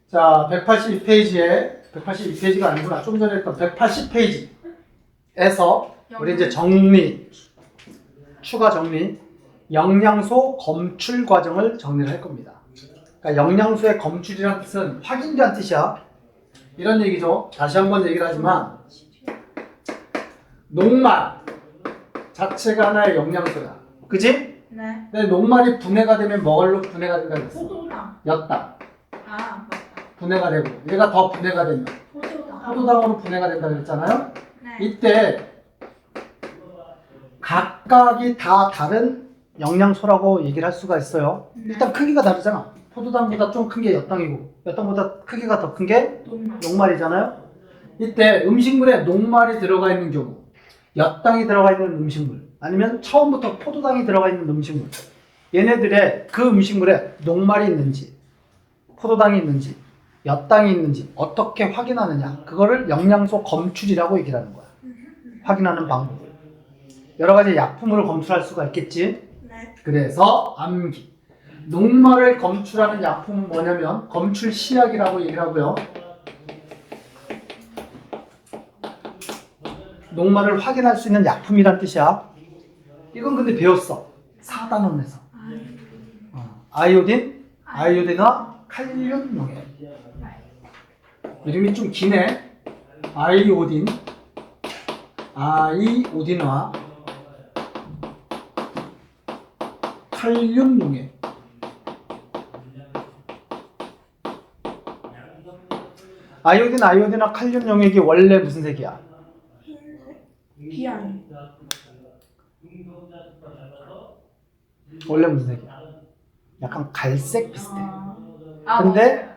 자, 182페이지가 아니구나. 좀 전에 했던 180페이지에서 우리 이제 정리, 추가 정리, 영양소 검출 과정을 정리를 할 겁니다. 그러니까 영양소의 검출이라는 뜻은 확인이라는 뜻이야. 이런 얘기죠. 다시 한번 얘기를 하지만 녹말 자체가 하나의 영양소야. 그지? 네. 근데 녹말이 분해가 되면 뭐로 분해가 된다고 했어? 포도당. 엿당. 아, 맞다. 분해가 되고 얘가 더 분해가 되면 포도당. 포도당으로 분해가 된다고 했잖아요. 네. 이때 각각이 다 다른 영양소라고 얘기를 할 수가 있어요. 일단 크기가 다르잖아. 포도당보다 좀 큰 게 엿당이고 엿당보다 크기가 더 큰 게 녹말. 녹말이잖아요. 이때 음식물에 녹말이 들어가 있는 경우, 엿당이 들어가 있는 음식물, 아니면 처음부터 포도당이 들어가 있는 음식물, 얘네들의 그 음식물에 녹말이 있는지, 포도당이 있는지, 엿당이 있는지 어떻게 확인하느냐, 그거를 영양소 검출이라고 얘기를 하는 거야. 확인하는 방법을. 여러 가지 약품으로 검출할 수가 있겠지. 네. 그래서 암기, 녹말을 검출하는 약품은 뭐냐면 검출 시약이라고 얘기를 하고요. 녹말을 확인할 수 있는 약품이란 뜻이야. 이건 근데 배웠어. 4단원에서. 아이오딘, 아이오딘과 칼륨 용액. 이름이 좀 기네. 아이오딘, 아이오딘과 칼륨 용액. 아이오딘, 아이오딘과 칼륨 용액이 원래 무슨 색이야? 비안. 원래 무슨 색이야? 약간 갈색 비슷해. 근데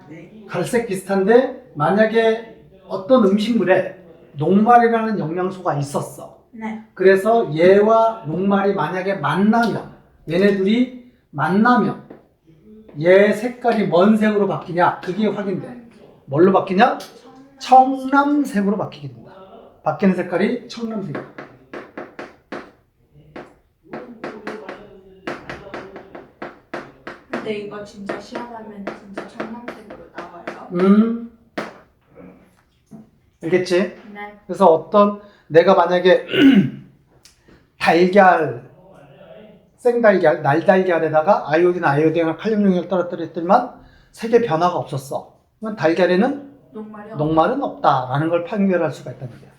근데 갈색 비슷한데 만약에 어떤 음식물에 녹말이라는 영양소가 있었어. 네. 그래서 얘와 녹말이 만약에 만나면, 얘네들이 만나면 얘 색깔이 뭔 색으로 바뀌냐? 그게 확인돼. 뭘로 바뀌냐? 청람색으로 바뀌게 된다. 바뀌는 색깔이 청람색이야. 근데 이거 진짜 시험하면 진짜 청량색으로 나와요. 알겠지? 네. 그래서 어떤 내가 만약에 달걀, 생달걀, 날달걀에다가 아이오딘, 아이오딘과 칼륨 용액을 떨어뜨렸더니만 색의 변화가 없었어. 그러면 달걀에는 녹말이 녹말은 없다라는 걸 판별할 수가 있다는 거야.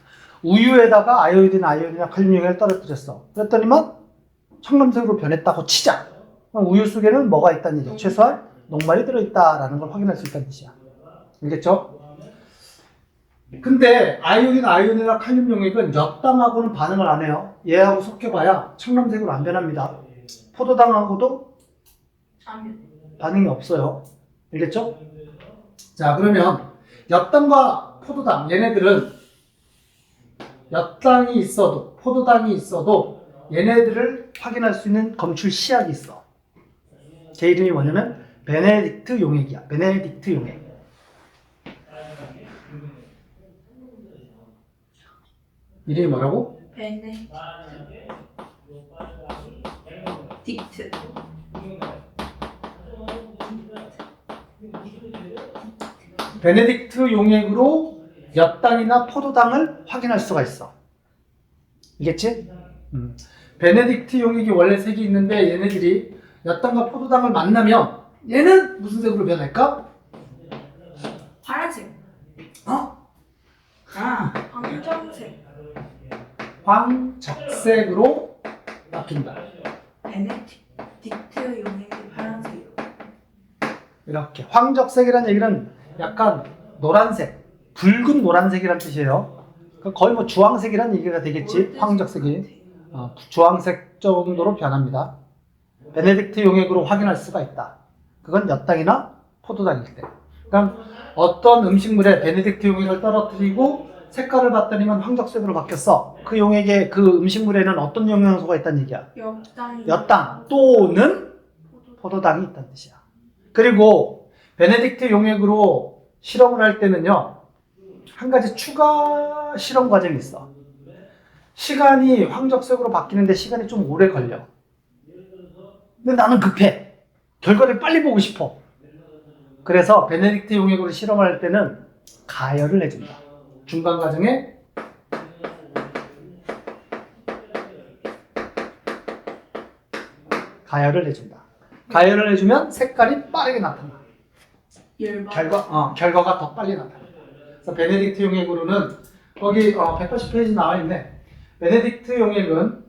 우유에다가 아이오딘, 아이오딘과 칼륨 용액을 떨어뜨렸어. 그랬더니만 청람색으로 변했다고 치자. 그럼 우유 속에는 뭐가 있다는 얘기야? 최소한 녹말이 들어있다라는 걸 확인할 수 있다는 뜻이야. 알겠죠? 근데 아이오딘, 아이오딘이나 칼륨 용액은 엿당하고는 반응을 안 해요. 얘하고 섞여봐야 청람색으로 안 변합니다. 포도당하고도 반응이 없어요. 알겠죠? 자, 그러면 엿당과 포도당, 얘네들은 엿당이 있어도 포도당이 있어도 얘네들을 확인할 수 있는 검출 시약이 있어. 제 이름이 뭐냐면 베네딕트 용액이야. 베네딕트 용액. 이름이 뭐라고? 베네딕트. 베네딕트 용액으로 엿당이나 포도당을 확인할 수가 있어. 알겠지? 베네딕트 용액이 원래 색이 있는데 얘네들이 엿당과 포도당을 만나면 얘는 무슨 색으로 변할까? 파란색. 어? 황정색. 황적색으로 바뀐다. 베네딕트 용액이 파란색이요. 이렇게 황적색이라는 얘기는 약간 노란색, 붉은 노란색이란 뜻이에요. 거의 뭐 주황색이란 얘기가 되겠지. 황적색이 주황색 정도로 변합니다. 베네딕트 용액으로 확인할 수가 있다. 그건 엿당이나 포도당일 때. 그러니까 어떤 음식물에 베네딕트 용액을 떨어뜨리고 색깔을 봤더니만 황적색으로 바뀌었어. 그 용액에 그 음식물에는 어떤 영양소가 있다는 얘기야? 엿당 또는 포도당이 있다는 뜻이야. 그리고 베네딕트 용액으로 실험을 할 때는요, 한 가지 추가 실험 과정이 있어. 시간이 황적색으로 바뀌는데 시간이 좀 오래 걸려. 근데 나는 급해. 결과를 빨리 보고 싶어. 그래서 베네딕트 용액으로 실험할 때는 가열을 해준다. 중간 과정에 가열을 해준다. 가열을 해주면 색깔이 빠르게 나타나. 결과가 더 빨리 나타나. 그래서 베네딕트 용액으로는 거기 180페이지 나와 있네. 베네딕트 용액은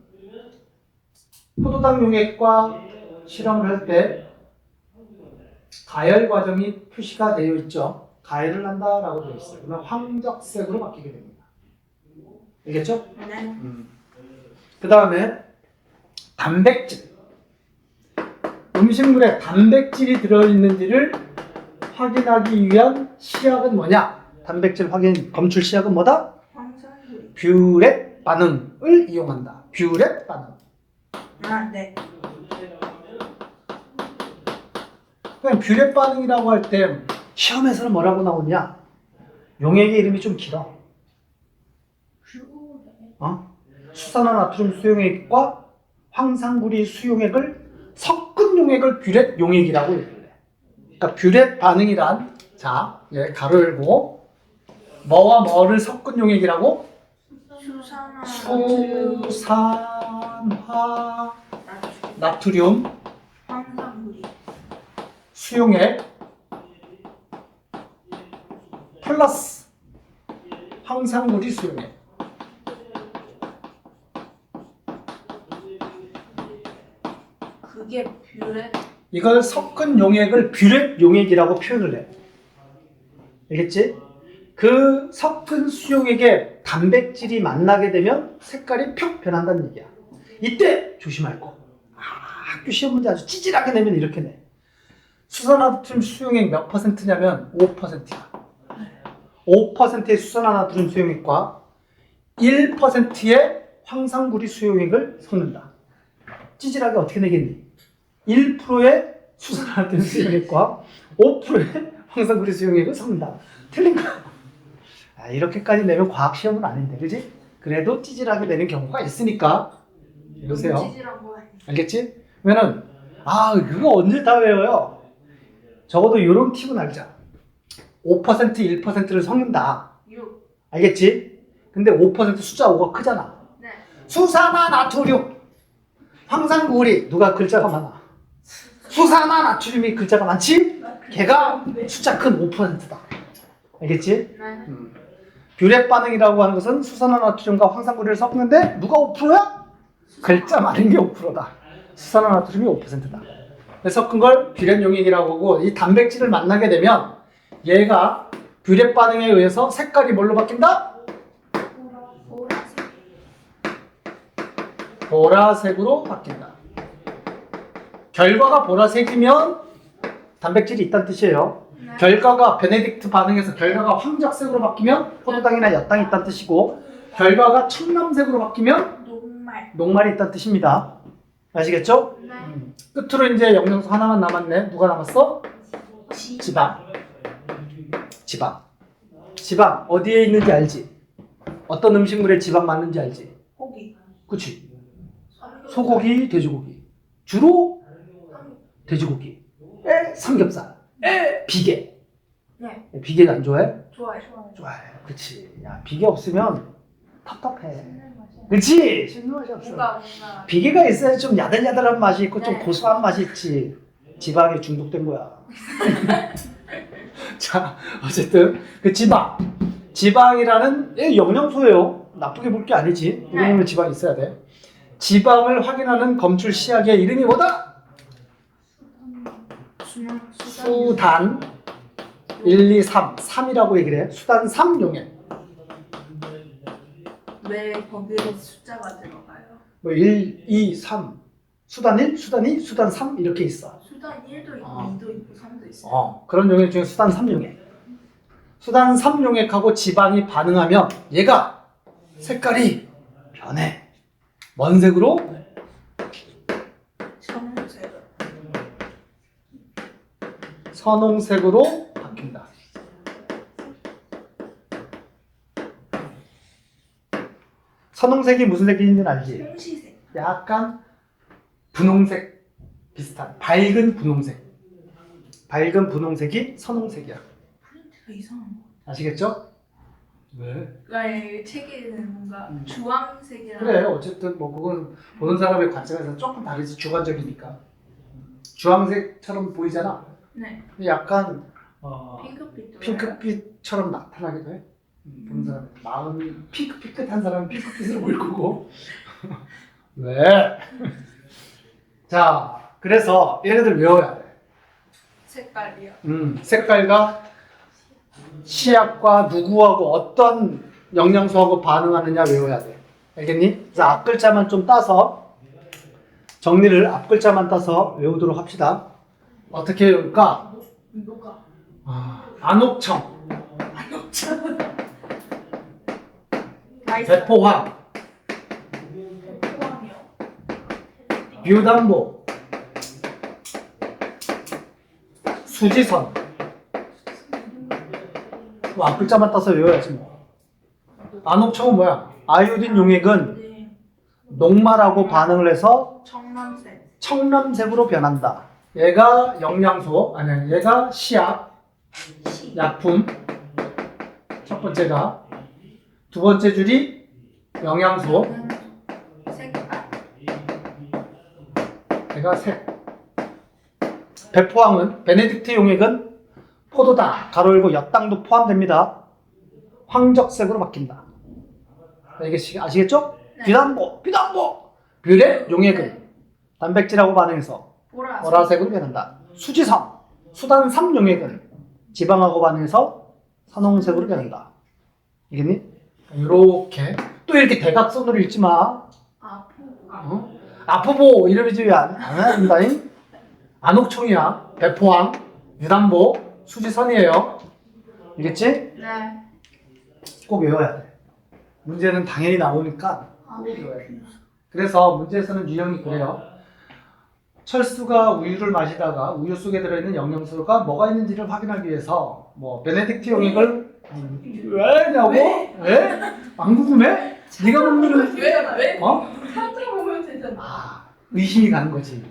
포도당 용액과 실험을 할 때 가열 과정이 표시가 되어 있죠. 가열을 한다라고 되어 있어요. 그러면 황적색으로 바뀌게 됩니다. 알겠죠? 네. 그 다음에 단백질. 음식물에 단백질이 들어있는지를 확인하기 위한 시약은 뭐냐? 단백질 확인 검출 시약은 뭐다? 황산구리. 뷰렛 반응을 이용한다. 뷰렛 반응. 아, 네. 그냥 뷰렛 반응이라고 할 때 시험에서는 뭐라고 나오냐? 용액의 이름이 좀 길어. 수산화나트륨 수용액과 황산구리 수용액을 섞은 용액을 뷰렛 용액이라고 얘기해. 그러니까 뷰렛 반응이란 자, 가로 열고 뭐와 뭐를 섞은 용액이라고? 수산화 나트륨 황산구리. 수용액 플러스 황산구리 수용액. 그게 뷰렛. 이걸 섞은 용액을 뷰렛 용액이라고 표현을 해. 알겠지? 그 섞은 수용액에 단백질이 만나게 되면 색깔이 펴 변한다는 얘기야. 이때 조심할 거. 학교 시험 문제 아주 찌질하게 내면 이렇게 내. 수산화나트륨 수용액 몇 %냐면 5%야. 5%의 수산화나트륨 수용액과 1%의 황산구리 수용액을 섞는다. 찌질하게 어떻게 내겠니? 1%의 수산화나트륨 수용액과 5%의 황산구리 수용액을 섞는다. 틀린 거야. 이렇게까지 내면 과학 시험은 아닌데, 그지? 그래도 찌질하게 내는 경우가 있으니까 보세요. 찌질한 거 아니야. 알겠지? 그러면은 그거 언제 다 외워요? 적어도 이런 팁은 알자. 5% 1%를 섞는다. 6. 알겠지? 근데 5% 숫자 5가 크잖아. 네. 수산화나트륨 황산구리 누가 글자가 많아? 수산화나트륨이 글자가 많지? 걔가 숫자 큰 5%다. 알겠지? 네. 뷰렛 반응이라고 하는 것은 수산화나트륨과 황산구리를 섞는데 누가 5%야? 글자 많은 게 5%다. 수산화나트륨이 5%다. 그래서 섞은 걸 뷰렛 용액이라고 하고 이 단백질을 만나게 되면 얘가 뷰렛 반응에 의해서 색깔이 뭘로 바뀐다? 보라색. 보라색으로 바뀐다. 결과가 보라색이면 단백질이 있다는 뜻이에요. 네. 결과가 베네딕트 반응에서 결과가 황적색으로 바뀌면 포도당이나 엿당이 있다는 뜻이고 결과가 청남색으로 바뀌면 녹말. 녹말이 있다는 뜻입니다. 아시겠죠? 네. 끝으로 이제 영양소 하나만 남았네. 누가 남았어? 지방. 지방 어디에 있는지 알지? 어떤 음식물에 지방 많은지 알지? 고기. 그치? 소고기, 돼지고기. 주로 돼지고기. 삼겹살. 비계. 네. 비계가 안 좋아해? 좋아요. 좋아해. 그치. 야, 비계 없으면 답답해. 그치? 씹는 맛이 없어. 뭔가 비계가 있어야 좀 야들야들한 맛이 있고 좀 네. 고소한 맛이 있지. 지방에 중독된 거야. 자, 어쨌든 그 지방이라는 영양소예요. 나쁘게 볼 게 아니지. 우리는 지방이 있어야 돼. 지방을 확인하는 검출 시약의 이름이 뭐다? 수단 1, 2, 3. 3이라고 얘기를 해. 수단 3용액. 왜 거기에 숫자가 들어가요? 뭐 1, 2, 3. 수단 1, 수단 2, 수단 3 이렇게 있어. 수단 1도 있고 2도 있고 3도 있어요. 그런 용액 중에 수단 3용액. 수단 3용액하고 지방이 반응하면 얘가 색깔이 변해. 뭔 색으로? 청색. 선홍색으로 바뀐다. 선홍색이 무슨 색인지는 알지? 홍시색. 약간 분홍색 비슷한 밝은 분홍색. 밝은 분홍색이 선홍색이야. 프린트가 이상한 거. 아시겠죠? 왜? 아니 책에는 뭔가 주황색이랑 그래 어쨌든 뭐 그건 보는 사람의 관점에서 조금 다르지 주관적이니까. 주황색처럼 보이잖아. 네 근데 약간 핑크빛도 핑크빛처럼 나타나기도 해. 보는 사람 마음이 핑크빛한 사람은 핑크빛으로 보일 거고. 왜? 자, 그래서 얘네들 외워야 돼. 색깔이요. 색깔과 시약과 누구하고 어떤 영양소하고 반응하느냐 외워야 돼. 알겠니? 그래서 앞글자만 좀 따서 정리를 앞글자만 따서 외우도록 합시다. 어떻게 외울까? 뭐가? 안옥청, 나이스. 배포화, 포함이요. 뷰담보, 수지선. 뭐 앞글자만 따서 외워야지 뭐. 안옥청은 뭐야? 아이오딘 용액은 네. 녹말하고 반응을 해서 청藍색. 청藍색으로 변한다. 얘가 영양소, 아니 얘가 시약, 약품. 첫 번째가. 두 번째 줄이 영양소, 색깔. 얘가 색. 배포황은 베네딕트 용액은 포도당, 가로 열고 엿당도 포함됩니다. 황적색으로 바뀐다. 아시겠죠? 네. 비단보, 뷰레 용액은 단백질하고 반응해서 보라색으로 변한다. 수지성, 수단삼 용액은 지방하고 반응해서 선홍색으로 변한다. 이겠니? 이렇게 또 이렇게 대각선으로 읽지 마. 아포보 이러지 안 한다잉. 안옥청이야. 배포황, 유담보, 수지선이에요. 알겠지? 네. 꼭 외워야 돼. 문제는 당연히 나오니까 꼭 외워야 돼. 그래서 문제에서는 유형이 그래요. 철수가 우유를 마시다가 우유 속에 들어있는 영양소가 뭐가 있는지를 확인하기 위해서 뭐 베네딕트 용액을 왜냐고? 왜? 안 궁금해? 네가 먹는 왜? 어? 찾아보면 되잖아. 의심이 가는 거지.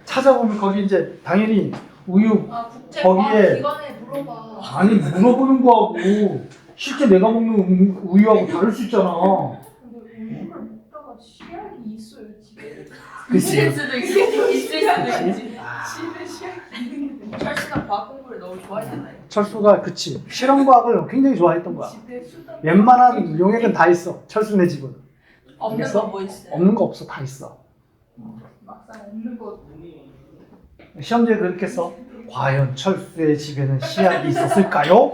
찾아보면 거기 이제 당연히 우유 국제 거기에- 기관에 물어봐. 아니 물어보는 거하고 실제 내가 먹는 우유하고 다를 수 있잖아. 우유를 먹다가 시약이 있어요 집에. 그치? 있을 수도 있지. 아. 집에 시약이 있는 게. 철수가 과학 공부를 너무 좋아하잖아요. 철수가 그치 실험과학을 굉장히 좋아했던 거야. 집에 수다. 웬만한 용액은 다 있어. 철수네 집은. 없는 알겠어? 거 뭐 있어요? 없는 거 없어. 다 있어. 막상 없는 거. 시험지에 그렇게 써. 과연 철수의 집에는 시약이 있었을까요?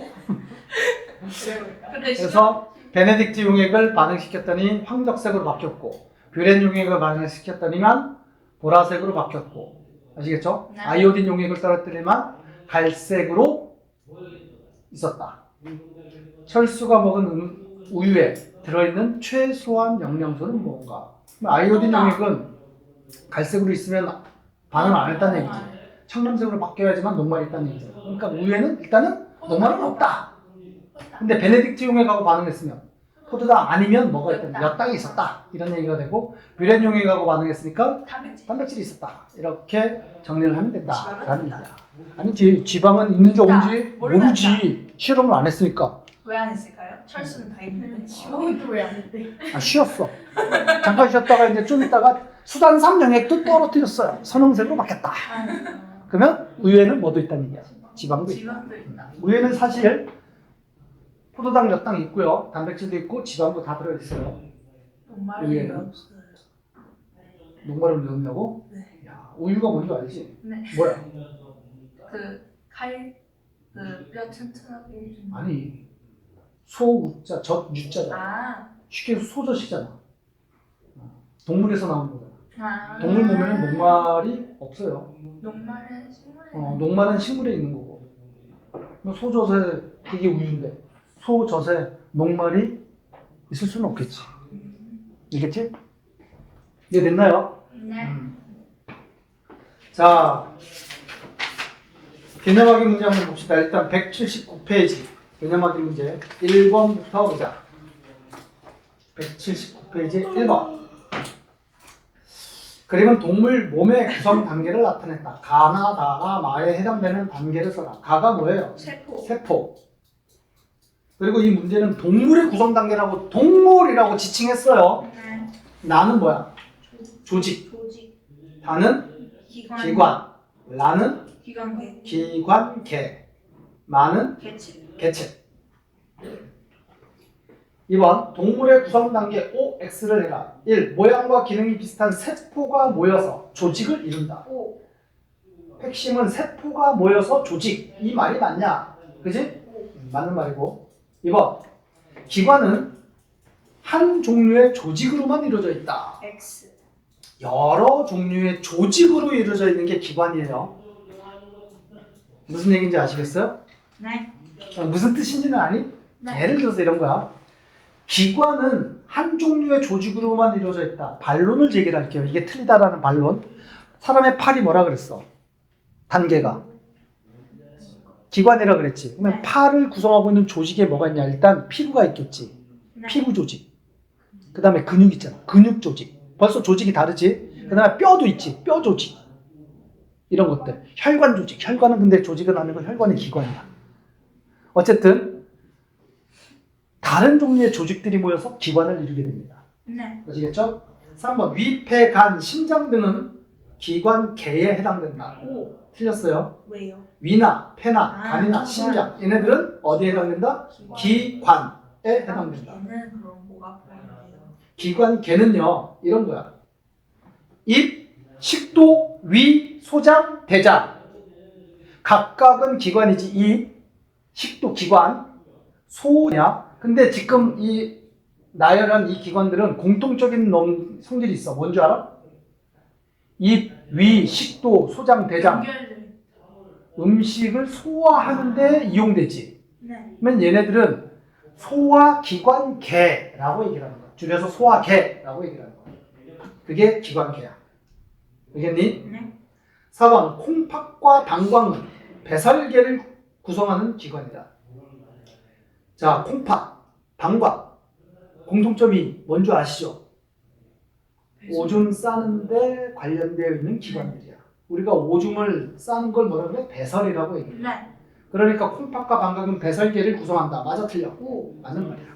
근데 그래서 베네딕트 용액을 반응시켰더니 황적색으로 바뀌었고 뷰렌 용액을 반응시켰더니만 보라색으로 바뀌었고 아시겠죠? 네. 아이오딘 용액을 떨어뜨리면 갈색으로 있었다. 철수가 먹은 우유에 들어있는 최소한 영양소는 뭔가? 아이오딘 용액은 갈색으로 있으면 반응을 안 했다는 얘기지. 청藍색으로 바뀌어야지만 녹말이 있다는 얘기죠. 그러니까 우유에는 일단은 녹말은 없다. 근데 베네딕트 용액하고 반응했으면 포도당 아니면 뭐가 있다? 엿당이 있었다. 이런 얘기가 되고 뷰렌 용액하고 반응했으니까 단백질이 있었다. 이렇게 정리를 하면 된다라는 얘기야. 아니지 지방은 있는지 없는지 모르지. 실험을 안 했으니까. 왜 안 했을까요? 철수는 다 있는데 지방은 왜안 했대? 쉬었어. 잠깐 쉬었다가 이제 좀 있다가 수단삼 용액도 떨어뜨렸어요. 선홍색으로 바뀌었다. 그러면 우유에는 뭐도 있다는 얘기야. 지방도 있다. 지방도 있다. 우유에는 사실 포도당, 엿당 있고요. 단백질도 있고 지방도 다 들어있어요. 녹말이 우유에는? 없어요. 녹말을 넣는다고? 네. 야, 우유가 뭔지 알지? 네. 뭐야? 뼈 튼튼하게 해주는. 아니 소우자, 젖유자잖아. 아. 쉽게 해서 소젖이잖아. 동물에서 나온 거잖아. 아. 동물 몸에는 녹말이 없어요. 녹말은 식물에. 녹말은 식물에 있는 거고. 소젖에 이게 우유인데 소젖에 녹말이 있을 수는 없겠지. 알겠지? 이해됐나요? 네. 자, 개념하기 문제 한번 봅시다. 일단 179페이지 개념하기 문제 1번부터 보자. 179페이지 1번. 그림은 동물 몸의 구성 단계를 나타냈다. 가나 다나 마에 해당되는 단계를 써라. 가가 뭐예요? 세포. 세포. 그리고 이 문제는 동물의 구성 단계라고 동물이라고 지칭했어요. 네. 나는 뭐야? 조직. 조직. 다는 기관. 기관. 라는 기관계. 기관계. 마는 개체. 개체. 2번 동물의 구성 단계 OX를 해라. 1. 모양과 기능이 비슷한 세포가 모여서 조직을 이룬다. 오. 핵심은 세포가 모여서 조직. 이 말이 맞냐? 그지? 맞는 말이고. 2번 기관은 한 종류의 조직으로만 이루어져 있다. X. 여러 종류의 조직으로 이루어져 있는 게 기관이에요. 무슨 얘기인지 아시겠어요? 네. 무슨 뜻인지는 아니? 네. 예를 들어서 이런 거야. 기관은 한 종류의 조직으로만 이루어져 있다. 반론을 제기할게요. 이게 틀리다라는 반론. 사람의 팔이 뭐라 그랬어? 단계가. 기관이라 그랬지. 그러면 네. 팔을 구성하고 있는 조직에 뭐가 있냐? 일단 피부가 있겠지. 네. 피부 조직. 그 다음에 근육 있잖아. 근육 조직. 벌써 조직이 다르지. 그 다음에 뼈도 있지. 뼈 조직. 이런 것들. 혈관 조직. 혈관은 근데 조직은 아니고 혈관이 기관이야. 어쨌든 다른 종류의 조직들이 모여서 기관을 이루게 됩니다. 네. 아시겠죠? 3번 위, 폐, 간, 심장 등은 기관계에 해당된다. 오. 틀렸어요. 왜요? 위나 폐나 아, 간이나 기관. 심장 얘네들은 어디에 해당된다? 기관에 해당된다. 걔는 그럼 뭐가 포함돼요? 기관계는요 이런 거야. 입, 식도, 위, 소장, 대장. 각각은 기관이지. 입, 식도 기관, 소냐. 근데 지금 이 나열한 이 기관들은 공통적인 성질이 있어. 뭔지 알아? 입, 위, 식도, 소장, 대장. 연결돼. 음식을 소화하는데 이용되지. 네. 그러면 얘네들은 소화기관계라고 얘기를 하는 거야. 줄여서 소화계라고 얘기를 하는 거야. 그게 기관계야. 알겠니? 네. 4번 콩팥과 방광은 배설계를 구성하는 기관이다. 자, 콩팥, 방광 공통점이 뭔지 아시죠? 오줌 싸는데 관련되어 있는 기관들이야. 우리가 오줌을 싸는 걸 뭐라 그래? 배설이라고 얘기해. 네. 그러니까 콩팥과 방광은 배설계를 구성한다. 맞아 틀려? 오. 맞는 말이야.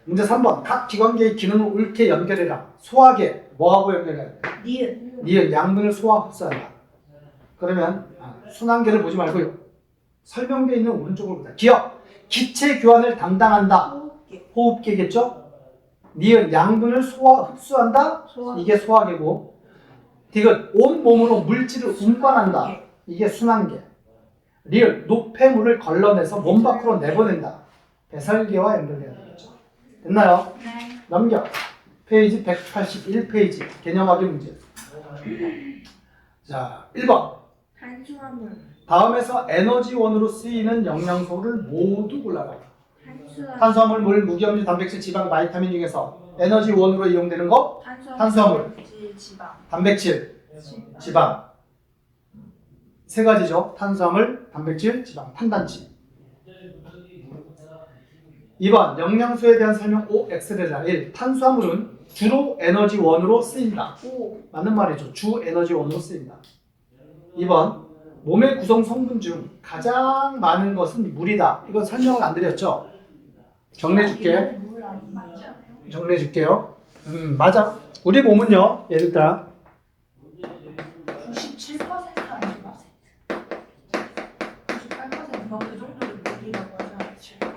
문제 3번 각 기관계의 기능을 옳게 연결해라. 소화계 뭐하고 연결해야 돼? 니은. 니은 양분을 소화 흡수한다. 그러면 순환계를 보지 말고요. 설명되어 있는 오른쪽을 보자. 기억 기체 교환을 담당한다. 호흡계. 호흡계겠죠? 니은 양분을 소화 흡수한다. 소화. 이게 소화계고 디귿 온 몸으로 물질을 운반한다. 이게 순환계. 리을 노폐물을 걸러내서 몸 밖으로 내보낸다. 배설계와 연결돼야 되겠죠. 됐나요? 네. 넘겨. 페이지 181페이지 개념하기 문제. 자, 1번 탄수화물. 다음에서 에너지원으로 쓰이는 영양소를 모두 골라라. 탄수화물. 탄수화물, 물, 무기염류, 단백질, 지방, 바이타민 중에서 에너지원으로 이용되는 거 탄수화물. 지방. 단백질, 지방 세 가지죠. 탄수화물, 단백질, 지방, 탄단지. 2번 영양소에 대한 설명 OX를 1. 탄수화물은 주로 에너지원으로 쓰인다. 오. 맞는 말이죠. 주 에너지원으로 쓰인다. 2번 몸의 구성 성분 중 가장 많은 것은 물이다. 이건 설명을 안 드렸죠. 정리해줄게. 물 아니 맞잖아요. 정리해줄게요. 맞아. 우리 몸은요. 예를 들어 97% 아닌가? 98%뭐 그 정도를 물이라고 하잖아요.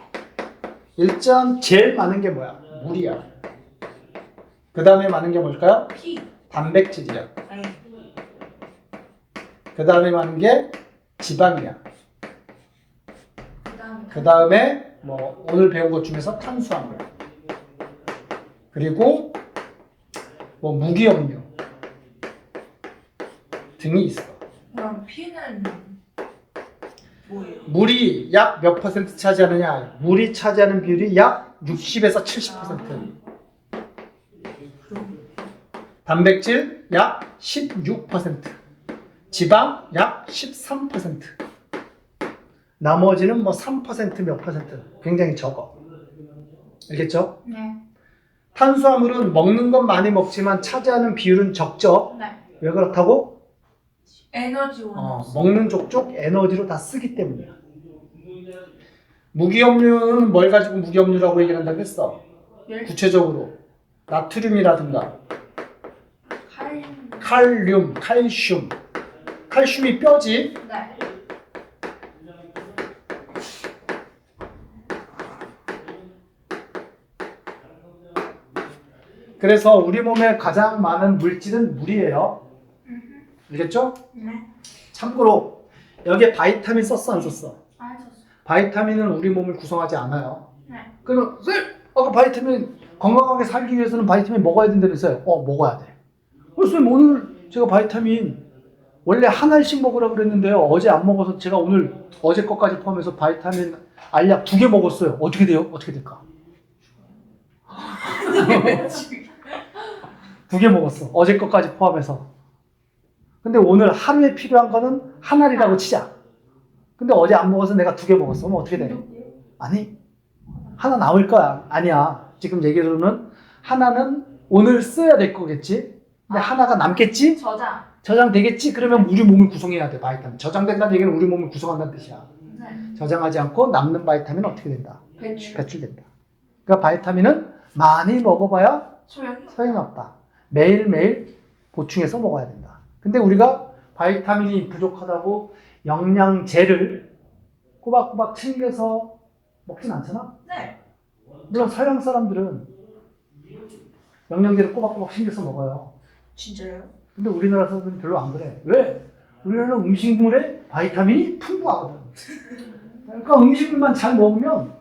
일단 제일 많은 게 뭐야? 물이야. 그 다음에 많은 게 뭘까요? 피. 단백질이야. 아니. 그 다음에 많은 게 지방이야. 그다음에. 그 다음에 뭐 오늘 배운 것 중에서 탄수화물. 그리고 뭐 무기염류 등이 있어. 그럼 피는 뭐예요? 물이 약 몇 퍼센트 차지하느냐? 물이 차지하는 비율이 약 60에서 70%. 단백질 약 16%. 지방 약 13%. 나머지는 뭐 3% 몇 퍼센트. 굉장히 적어. 알겠죠? 네. 탄수화물은 먹는 건 많이 먹지만 차지하는 비율은 적죠. 네. 왜 그렇다고? 에너지 원소. 먹는 족족 에너지로 다 쓰기 때문이야. 무기염류는 뭘 가지고 무기염류라고 얘기를 한다고 했어? 구체적으로 나트륨이라든가 칼륨, 칼슘. 칼슘이 뼈지. 네. 그래서 우리 몸에 가장 많은 물질은 물이에요. 알겠죠? 네. 참고로 여기에 바이타민 썼어 안 썼어? 알았어. 바이타민은 우리 몸을 구성하지 않아요. 네. 그럼 쌤! 아까 바이타민 건강하게 살기 위해서는 바이타민 먹어야 된다면서요? 먹어야 돼. 쌤 오늘 제가 바이타민 원래 한 알씩 먹으라고 그랬는데요. 어제 안 먹어서 제가 오늘 어제 것까지 포함해서 바이타민 알약 2개 먹었어요. 어떻게 돼요? 어떻게 될까? 2개 먹었어. 어제 것까지 포함해서. 근데 오늘 하루에 필요한 거는 한 알이라고 치자. 근데 어제 안 먹어서 내가 2개 먹었어. 그럼 어떻게 돼? 아니, 하나 남을 거야. 아니야. 지금 얘기로는 하나는 오늘 써야 될 거겠지. 근데 하나가 남겠지? 저장되겠지? 그러면 우리 몸을 구성해야 돼, 바이타민. 저장된다는 얘기는 우리 몸을 구성한다는 뜻이야. 네. 저장하지 않고 남는 바이타민은 어떻게 된다? 배출. 배출된다. 그러니까 바이타민은 많이 먹어봐야 소용이 없다. 매일매일 보충해서 먹어야 된다. 근데 우리가 바이타민이 부족하다고 영양제를 꼬박꼬박 챙겨서 먹진 않잖아? 네. 물론 서양 사람들은 영양제를 꼬박꼬박 챙겨서 먹어요. 진짜요? 근데 우리나라 사람들은 별로 안 그래. 왜? 우리나라는 음식물에 바이타민이 풍부하거든. 그러니까 음식물만 잘 먹으면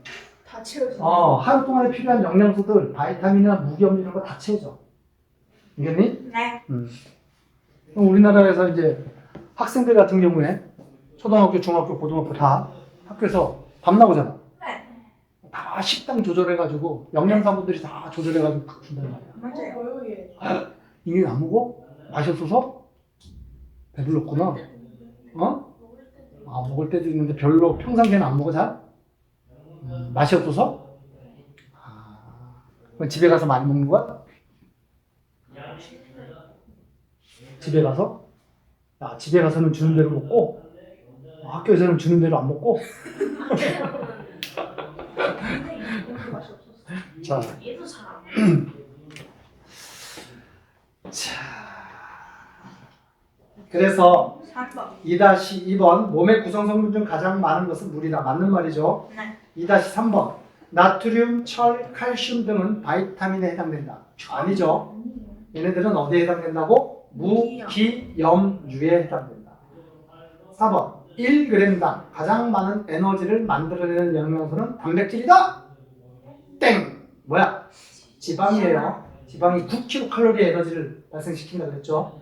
다 채워져. 하루 동안에 필요한 영양소들, 바이타민이나 무기염 이런 거 다 채워져. 알겠니? 네. 그럼 우리나라에서 이제 학생들 같은 경우에 초등학교, 중학교, 고등학교 다 학교에서 밥 나오잖아. 네. 다 식당 조절해가지고 영양사분들이 다 조절해가지고 딱 준단 말이야. 맞아요. 이게 안 먹어? 맛이 없어서? 배불렀구나. 먹을 때도 있는데 별로 평상시에는 안 먹어 잘? 맛이 없어서? 그럼 집에 가서 많이 먹는 거야? 집에 가서? 집에 가서는 주는 대로 먹고 학교에서는 주는 대로 안 먹고 자, 얘도 잘 그래서 3번. 2-2번 몸의 구성 성분 중 가장 많은 것은 물이다. 맞는 말이죠. 네. 2-3번 나트륨, 철, 칼슘 등은 바이타민에 해당된다. 아니죠. 얘네들은 어디에 해당된다고? 무기염류에 해당된다. 4번 1g당 가장 많은 에너지를 만들어내는 영양소는 단백질이다. 땡! 뭐야? 지방이에요. 지방이 9kcal 에너지를 발생시킨다 그랬죠.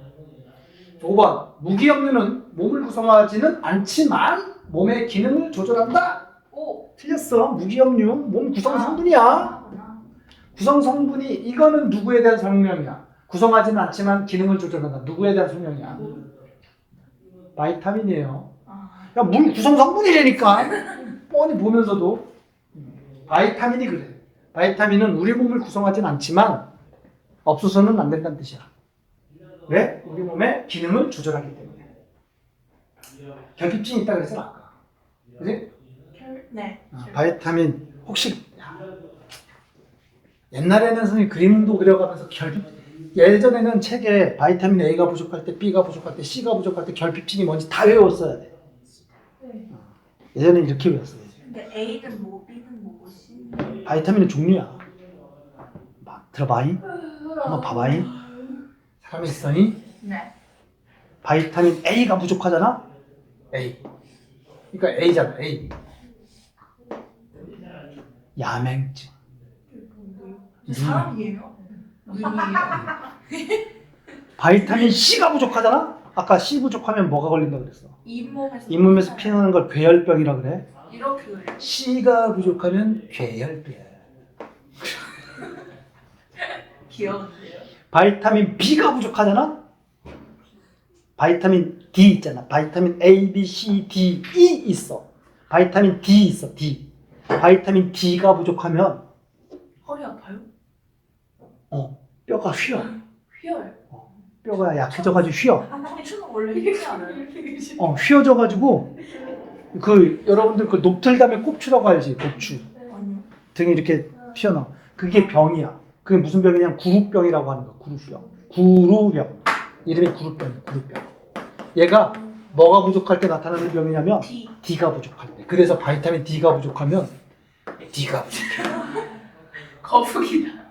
5번 무기염류는 몸을 구성하지는 않지만 몸의 기능을 조절한다. 오. 틀렸어. 무기염류 몸 구성 성분이야. 구성 성분이 이거는 누구에 대한 설명이야? 구성하지는 않지만 기능을 조절한다. 누구에 대한 설명이야? 바이타민이에요. 야, 물 구성 성분이라니까. 뻔히 보면서도 바이타민이 그래. 바이타민은 우리 몸을 구성하지는 않지만 없어서는 안 된다는 뜻이야. 왜? 우리 몸의 기능을 조절하기 때문에. 결핍증이 있다 그랬잖아 아까. 그지? 네. 바이타민 혹시 옛날에는 선생님 그림도 그려가면서 예전에는 책에 바이타민 A가 부족할 때, B가 부족할 때, C가 부족할 때 결핍증이 뭔지 다 외웠어야 돼. 예전에는 이렇게 외웠어요. 근데 A는 뭐, B는 뭐고, C는 바이타민의 종류야. 들어봐잉? 한번 봐봐잉? 사람이 있어잉? 네. 바이타민 A가 부족하잖아? A. 그러니까 A잖아, A. 야맹증. 사람이에요? 바이타민 C가 부족하잖아? 아까 C 부족하면 뭐가 걸린다고 그랬어? 잇몸에서 피나는 걸 괴혈병이라 그래. 이렇게 그래요? C가 부족하면 괴혈병. 귀여운데요? 바이타민 B가 부족하잖아? 바이타민 D 있잖아. 바이타민 A, B, C, D, E 있어. 바이타민 D 있어, D. 바이타민 D가 부족하면 허리 아파요? 뼈가 휘어. 휘어요. 뼈가 약해져가지고 휘어. 척추는 원래 휘지 않아요? 휘어져가지고 그 여러분들 그 노틀담의 꼽추라고 알지? 꼽추. 아니요. 등이 이렇게 튀어나와. 그게 병이야. 그게 무슨 병이냐면 구루병이라고 하는 거야. 구루병. 구루병. 이름이 구루병이야. 구루병. 얘가 뭐가 부족할 때 나타나는 병이냐면 D. D가 부족할 때. 그래서 바이타민 D가 부족하면 D가 부족해. 거북이다.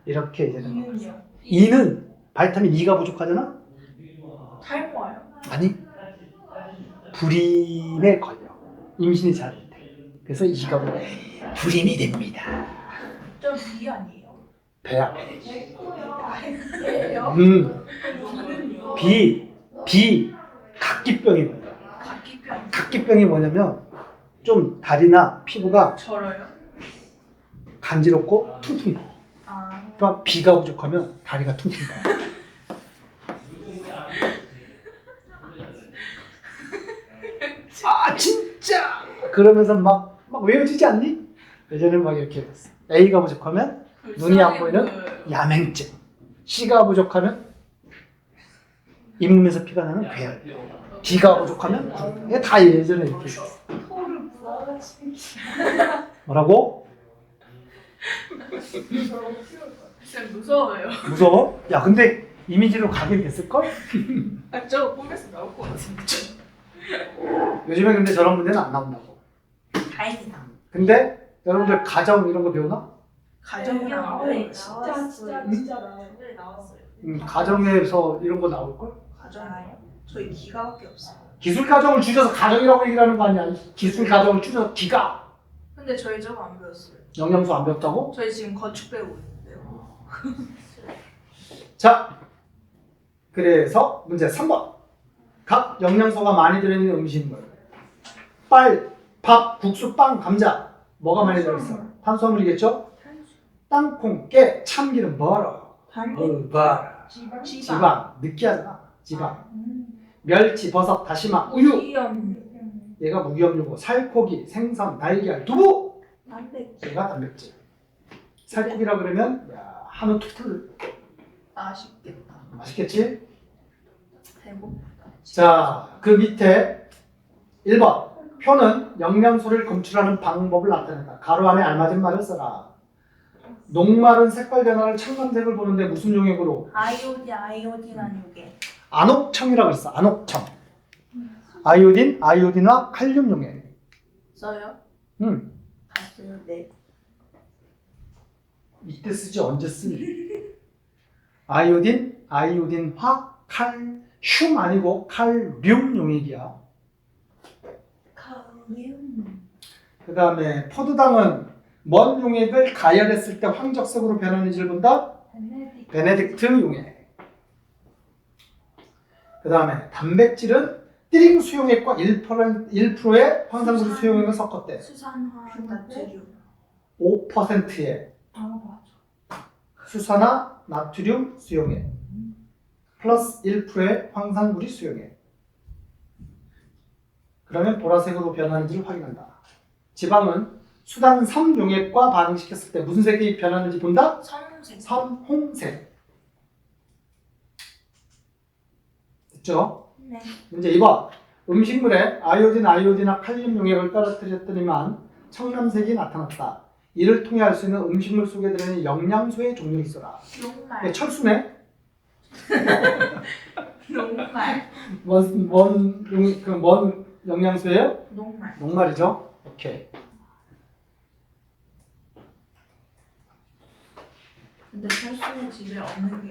이렇게 이제 되는 거야. 이는요? E는 바이타민 E가 부족하잖아? 탈모예요? 아니 불임에 걸려. 임신이 잘 안 돼. 그래서 E가 불임이 됩니다. 저 B 아니에요? 배야. 예요? 이는요? B 각기병이 뭐야? 각기병. 각기병이 뭐냐면 좀 다리나 피부가 절어요? 간지럽고 퉁퉁 부어. 아. 또 B가 부족하면 다리가 퉁퉁 부어. 아 진짜 그러면서 막 외워지지 않니? 예전에 막 이렇게 했어. A가 부족하면 눈이 안 보이는 야맹증. C가 부족하면 잇몸에서 피가 나는 괴혈. D가 부족하면 이게 다 예전에 이렇게 했어. 토를 부어가지고. 뭐라고? 진짜 무서워요. 무서워? 야 근데 이미지로 가긴 됐을걸? 아, 저거 꿈에서 나올 것 같은데. 요즘에 근데 저런 문제는 안 나온다고. 다행이다. 근데 여러분들 가정 이런 거 배우나? 가정이랑 네, 진짜 나와요. 네, 나왔어요. 가정에서 이런 거 나올걸? 가정이요? 저희 기가밖에 없어요. 기술 가정을 줄여서 가정이라고 얘기를 하는 거 아니야? 기술 가정을 줄여서 기가. 근데 저희 저거 안 배웠어요. 영양소 안 배웠다고? 저희 지금 건축 배우고 있는데요. 자, 그래서 문제 3번. 각 영양소가 많이 들어있는 음식물. 밥, 국수, 빵, 감자. 뭐가 많이 들어있어? 탄수화물이겠죠? 땅콩, 깨, 참기름, 버터. 버터. 지방. 느끼하잖아. 지방. 멸치, 버섯, 다시마, 우유. 얘가 무기염료고 살코기, 생선, 달걀, 두부. 얘가 단백질. 살코기라 그러면 야, 한우 툭툭. 아쉽겠다. 맛있겠지? 배고프다. 자, 그 밑에 1번. 표는 영양소를 검출하는 방법을 나타낸다. 가로 안에 알맞은 말을 써라. 녹마른 색깔 변화를 청간색을 보는데 무슨 용액으로? 아이오딘 아니오게. 안옥청이라고 했어. 안옥청. 아이오딘과 칼륨 용액. 써요? 봤어요. 네. 이때 쓰지 언제 쓰니? 아이오딘화, 칼슘 아니고 칼륨 용액이야. 그 다음에 포도당은 뭔 용액을 가열했을 때 황적색으로 변하는지를 본다? 베네딕트 용액. 그 다음에 단백질은 띠링 수용액과 1%의 황산구리 수용액을 섞었대. 수산화 나트륨. 5%의 수산화 나트륨 수용액 플러스 1%의 황산구리 수용액. 그러면 보라색으로 변하는지를 확인한다. 지방은 수단 3용액과 반응시켰을 때 무슨 색이 변하는지 본다? 선홍색. 선홍색. 됐죠? 네. 문제 2번. 음식물에 아이오딘과 칼륨 용액을 떨어뜨렸더니만 청남색이 나타났다. 이를 통해 알 수 있는 음식물 속에 들어있는 영양소의 종류를 써라. 녹말. 철수네? 녹말. 뭔 영양소예요? 녹말. 녹말이죠? 오케이. 근데 철수는 집에 없는 게